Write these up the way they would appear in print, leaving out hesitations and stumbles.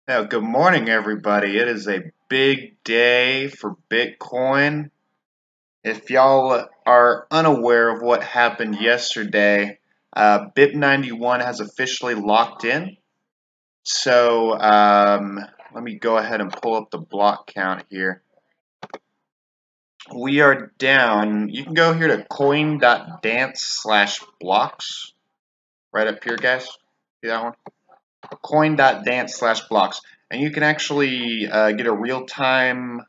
Now, good morning, everybody. It is a big day for Bitcoin. If y'all are unaware of what happened yesterday, BIP91 has officially locked in. So let me go ahead and pull up the block count here. We are down. You can go here to coin.dance/blocks. Right up here, guys. See that one? Coin.dance/blocks, and you can actually get a real-time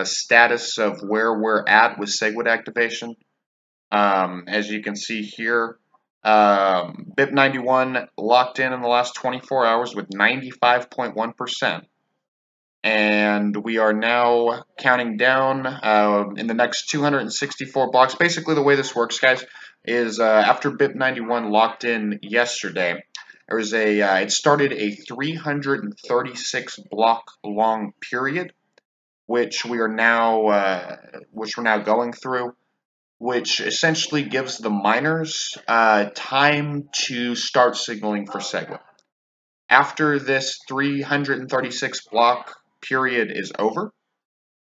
status of where we're at with SegWit activation. As you can see here, BIP91 locked in the last 24 hours with 95.1%. And we are now counting down in the next 264 blocks. Basically, the way this works, guys, is after BIP91 locked in yesterday, there was it started a 336 block long period, which we're now going through, which essentially gives the miners time to start signaling for SegWit. After this 336 block period is over,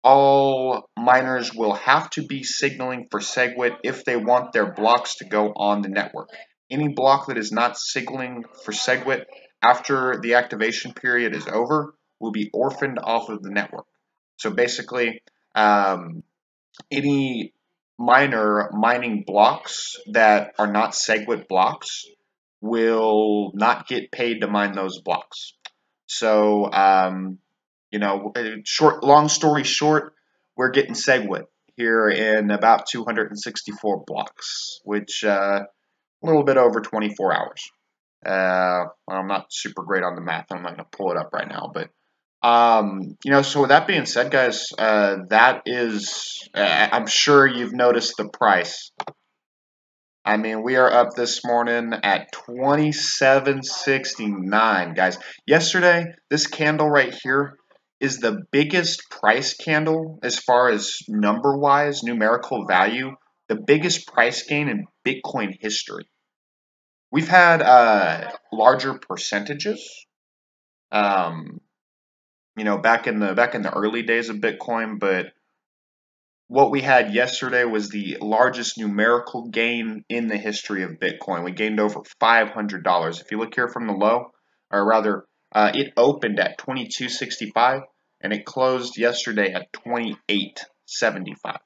all miners will have to be signaling for SegWit if they want their blocks to go on the network. Any block that is not signaling for SegWit after the activation period is over will be orphaned off of the network. So basically, any miner mining blocks that are not SegWit blocks will not get paid to mine those blocks. So, long story short, we're getting SegWit here in about 264 blocks, which a little bit over 24 hours. I'm not super great on the math. I'm not going to pull it up right now, but so with that being said, guys, that is, I'm sure you've noticed the price. I mean, we are up this morning at 27.69, guys. Yesterday, this candle right here is the biggest price candle as far as number-wise, numerical value, the biggest price gain in Bitcoin history. We've had larger percentages, back in the early days of Bitcoin, but what we had yesterday was the largest numerical gain in the history of Bitcoin. We gained over $500. If you look here from the low, or rather, it opened at 22.65 and it closed yesterday at 28.75.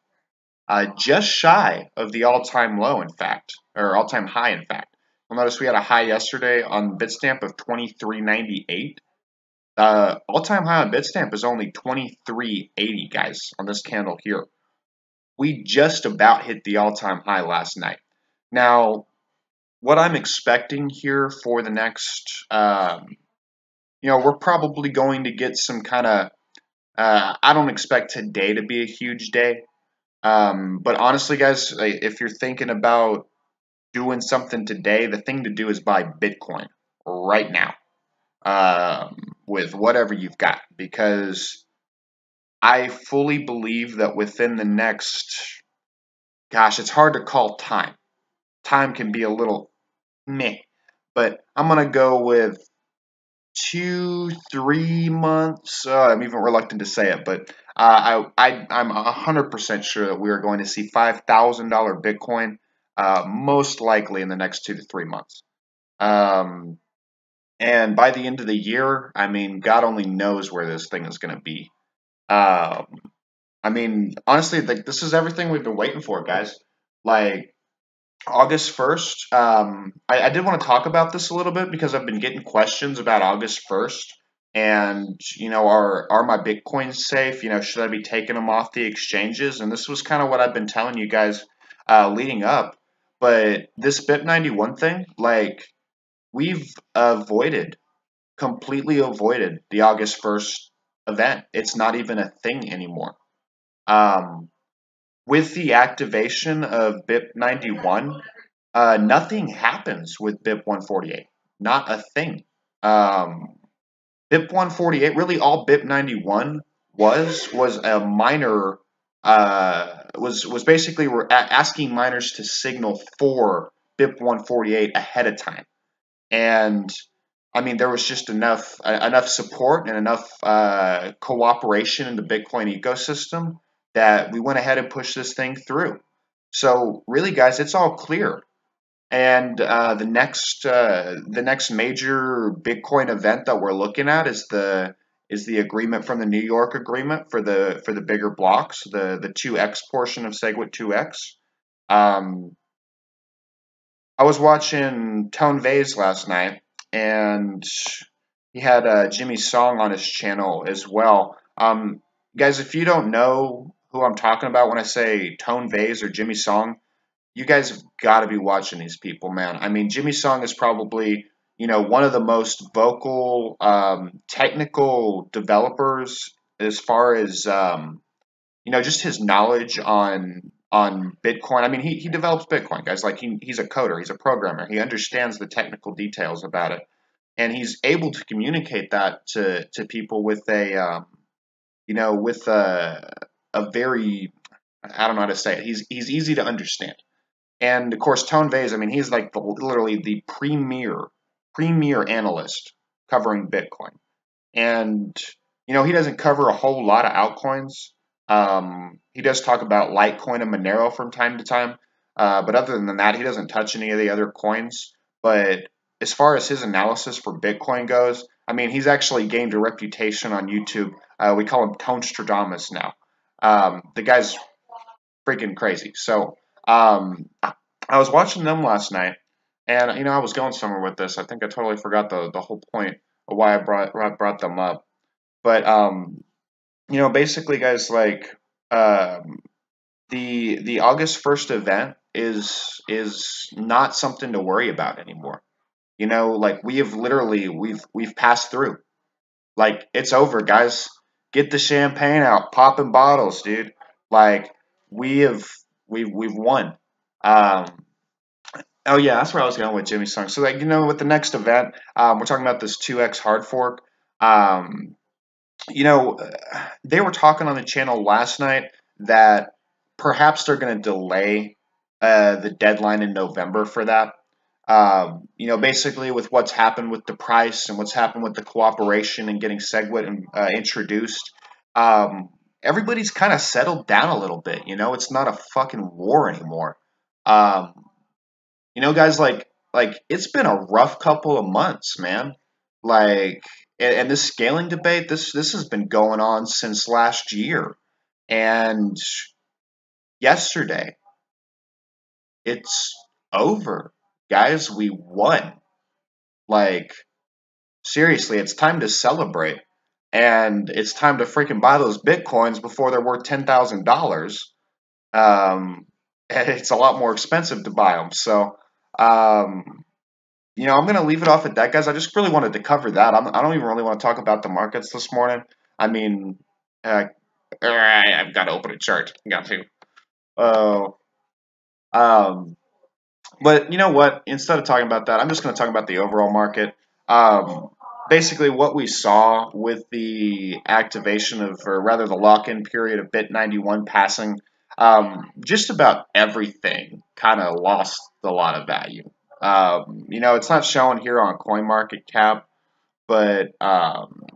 Just shy of the all-time low, in fact, or all-time high, in fact. You'll notice we had a high yesterday on Bitstamp of 23.98. All-time high on Bitstamp is only 23.80, guys, on this candle here. We just about hit the all-time high last night. Now, what I'm expecting here for the next, we're probably going to get some kind of, I don't expect today to be a huge day. But honestly, guys, if you're thinking about doing something today, the thing to do is buy Bitcoin right now with whatever you've got, because I fully believe that within the next, gosh, it's hard to call time. Time can be a little meh, but I'm going to go with 2-3 months. I'm even reluctant to say it, but I'm 100% sure that we are going to see $5,000 Bitcoin most likely in the next 2 to 3 months. And by the end of the year, I mean, God only knows where this thing is going to be. I mean, honestly, this is everything we've been waiting for, guys. Like, August 1st, I did want to talk about this a little bit because I've been getting questions about August 1st. And, are my Bitcoins safe? Should I be taking them off the exchanges? And this was kind of what I've been telling you guys leading up. But this BIP91 thing, like, we've completely avoided the August 1st event. It's not even a thing anymore. With the activation of BIP91, nothing happens with BIP148. Not a thing. BIP148, really all BIP91 was a miner, was basically asking miners to signal for BIP148 ahead of time. And I mean, there was just enough support and enough cooperation in the Bitcoin ecosystem that we went ahead and pushed this thing through. So really, guys, it's all clear. And the next major Bitcoin event that we're looking at is the agreement from the New York agreement for the bigger blocks, the 2x portion of SegWit 2x. Um, I was watching Tone Vase last night, and he had Jimmy Song on his channel as well. Guys, if you don't know who I'm talking about when I say Tone Vase or Jimmy Song, you guys have got to be watching these people, man. I mean, Jimmy Song is probably, one of the most vocal, technical developers as far as, just his knowledge on Bitcoin. I mean, he develops Bitcoin, guys. Like he's a coder, he's a programmer. He understands the technical details about it, and he's able to communicate that to people with a very, I don't know how to say it. He's easy to understand. And of course, Tone Vase, I mean, he's like literally the premier analyst covering Bitcoin. And he doesn't cover a whole lot of altcoins. He does talk about Litecoin and Monero from time to time, but other than that, he doesn't touch any of the other coins. But as far as his analysis for Bitcoin goes, I mean, he's actually gained a reputation on YouTube. We call him Tone Stradamus now. The guy's freaking crazy. So I was watching them last night, and I was going somewhere with this. I think I totally forgot the whole point of why I brought them up. But basically, guys, like the August 1st event is not something to worry about anymore. Like we have literally we've passed through. Like it's over, guys. Get the champagne out, popping bottles, dude. Like we have we've won. Um, oh yeah, that's where I was going with Jimmy Song. So like with the next event, we're talking about this 2x hard fork. Um, you know, they were talking on the channel last night that perhaps they're going to delay the deadline in November for that. Basically with what's happened with the price and what's happened with the cooperation and getting SegWit introduced, everybody's kind of settled down a little bit. It's not a fucking war anymore. Um, guys, like it's been a rough couple of months, man. Like, and this scaling debate, this has been going on since last year, and yesterday it's over, guys. We won. Like, seriously, it's time to celebrate, and it's time to freaking buy those bitcoins before they're worth $10,000. And it's a lot more expensive to buy them. So, I'm going to leave it off at that, guys. I just really wanted to cover that. I don't even really want to talk about the markets this morning. I mean, I've got to open a chart. Got to. Oh, um, but you know what? Instead of talking about that, I'm just going to talk about the overall market. Um, Basically, what we saw with the activation of, or rather, the lock-in period of BIT91 passing, just about everything kind of lost a lot of value. It's not showing here on CoinMarketCap, but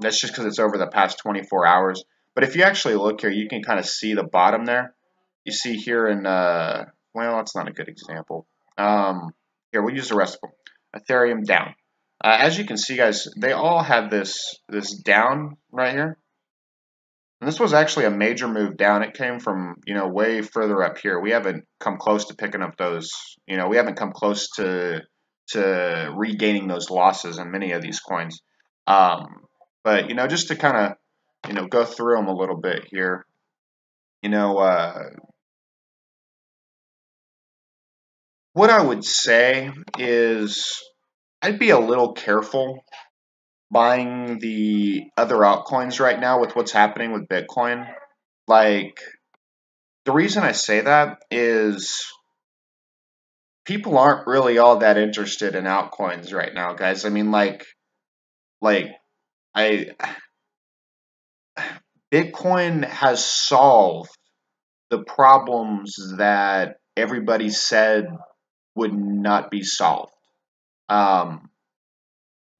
that's just because it's over the past 24 hours. But if you actually look here, you can kind of see the bottom there. You see here in, well, that's not a good example. Here, we'll use the rest of them. Ethereum down. As you can see, guys, they all have this down right here. And this was actually a major move down. It came from, way further up here. We haven't come close to picking up those, we haven't come close to regaining those losses in many of these coins. But, just to kind of, go through them a little bit here, what I would say is I'd be a little careful buying the other altcoins right now with what's happening with Bitcoin. Like, the reason I say that is people aren't really all that interested in altcoins right now, guys. I mean, like I Bitcoin has solved the problems that everybody said would not be solved. Um,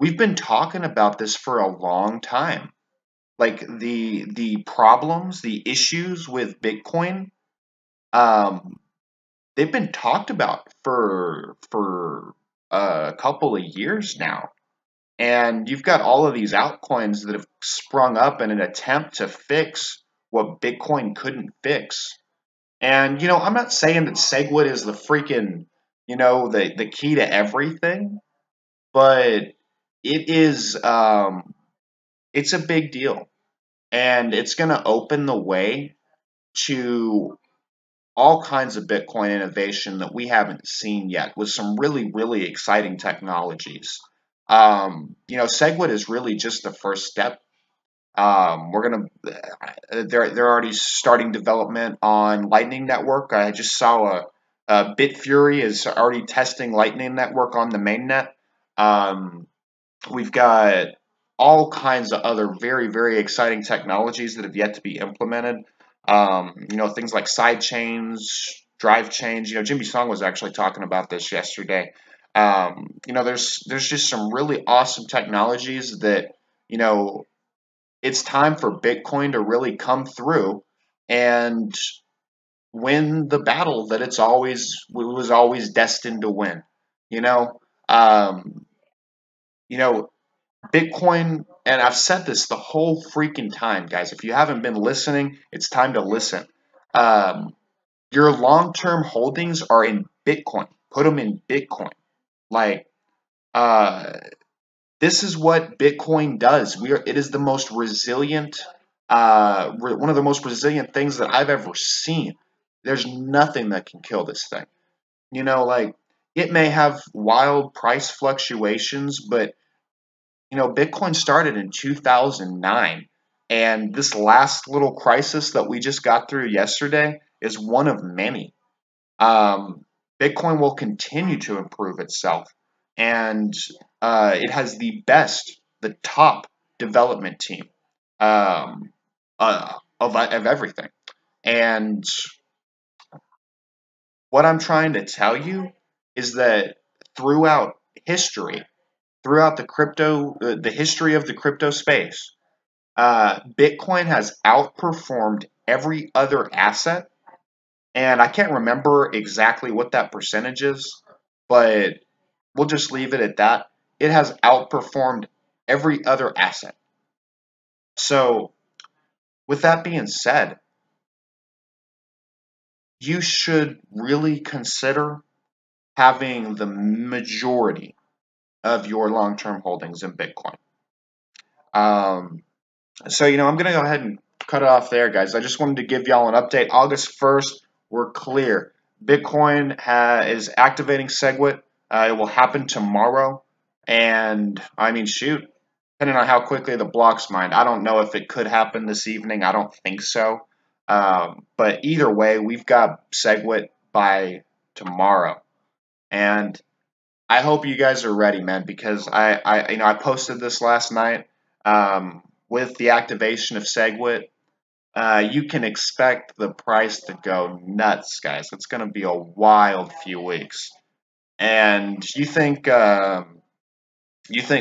we've been talking about this for a long time. Like the problems, the issues with Bitcoin, um, they've been talked about for a couple of years now. And you've got all of these altcoins that have sprung up in an attempt to fix what Bitcoin couldn't fix. And I'm not saying that SegWit is the freaking, the key to everything, but it is it's a big deal. And it's going to open the way to all kinds of Bitcoin innovation that we haven't seen yet with some really, really exciting technologies. SegWit is really just the first step. They're already starting development on Lightning Network. I just saw Bitfury is already testing Lightning Network on the mainnet. Um, we've got all kinds of other very, very exciting technologies that have yet to be implemented. Things like side chains, drive chains. Jimmy Song was actually talking about this yesterday. There's just some really awesome technologies that you know it's time for Bitcoin to really come through and win the battle that was always destined to win. You know, um, you know, Bitcoin, and I've said this the whole freaking time, guys. If you haven't been listening, it's time to listen. Um, your long-term holdings are in Bitcoin. Put them in Bitcoin. Like, uh, this is what Bitcoin does. It is the most resilient, one of the most resilient things that I've ever seen. There's nothing that can kill this thing. Like it may have wild price fluctuations, but Bitcoin started in 2009, and this last little crisis that we just got through yesterday is one of many. Um, Bitcoin will continue to improve itself, and it has the top development team um, of everything. And what I'm trying to tell you is that throughout history, throughout the history of the crypto space, Bitcoin has outperformed every other asset, and I can't remember exactly what that percentage is, but we'll just leave it at that. It has outperformed every other asset. So, with that being said, you should really consider having the majority of your long-term holdings in Bitcoin. Um, I'm going to go ahead and cut it off there, guys. I just wanted to give y'all an update. August 1st, we're clear. Bitcoin is activating SegWit. It will happen tomorrow. And, I mean, shoot, depending on how quickly the blocks mine, I don't know if it could happen this evening. I don't think so. But either way, we've got SegWit by tomorrow. And I hope you guys are ready, man, because I posted this last night. With the activation of SegWit, you can expect the price to go nuts, guys. It's going to be a wild few weeks. And you think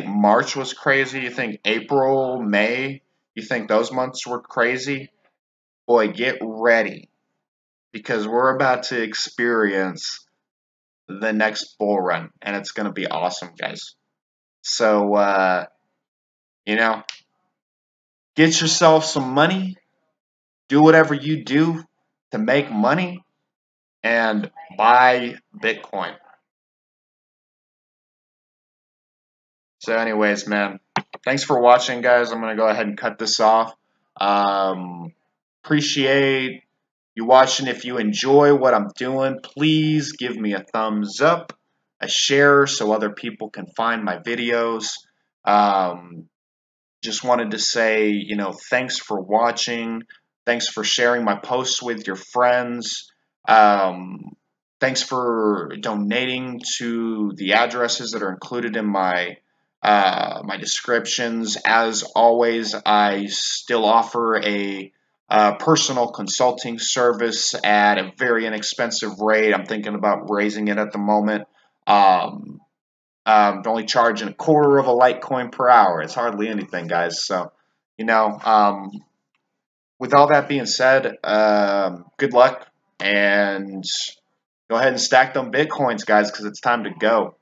March was crazy? You think April, May? You think those months were crazy? Boy, get ready because we're about to experience the next bull run, and it's going to be awesome, guys. So, you know, get yourself some money, do whatever you do to make money, and buy Bitcoin. So, anyways, man, thanks for watching, guys. I'm going to go ahead and cut this off. Appreciate you watching. If you enjoy what I'm doing, please give me a thumbs up, a share so other people can find my videos. Um, Just wanted to say, thanks for watching. Thanks for sharing my posts with your friends. Um, Thanks for donating to the addresses that are included in my descriptions. As always, I still offer a personal consulting service at a very inexpensive rate. I'm thinking about raising it at the moment. Um, They're only charging a quarter of a Litecoin per hour. It's hardly anything, guys. So, you know, with all that being said, good luck and go ahead and stack them Bitcoins, guys, because it's time to go.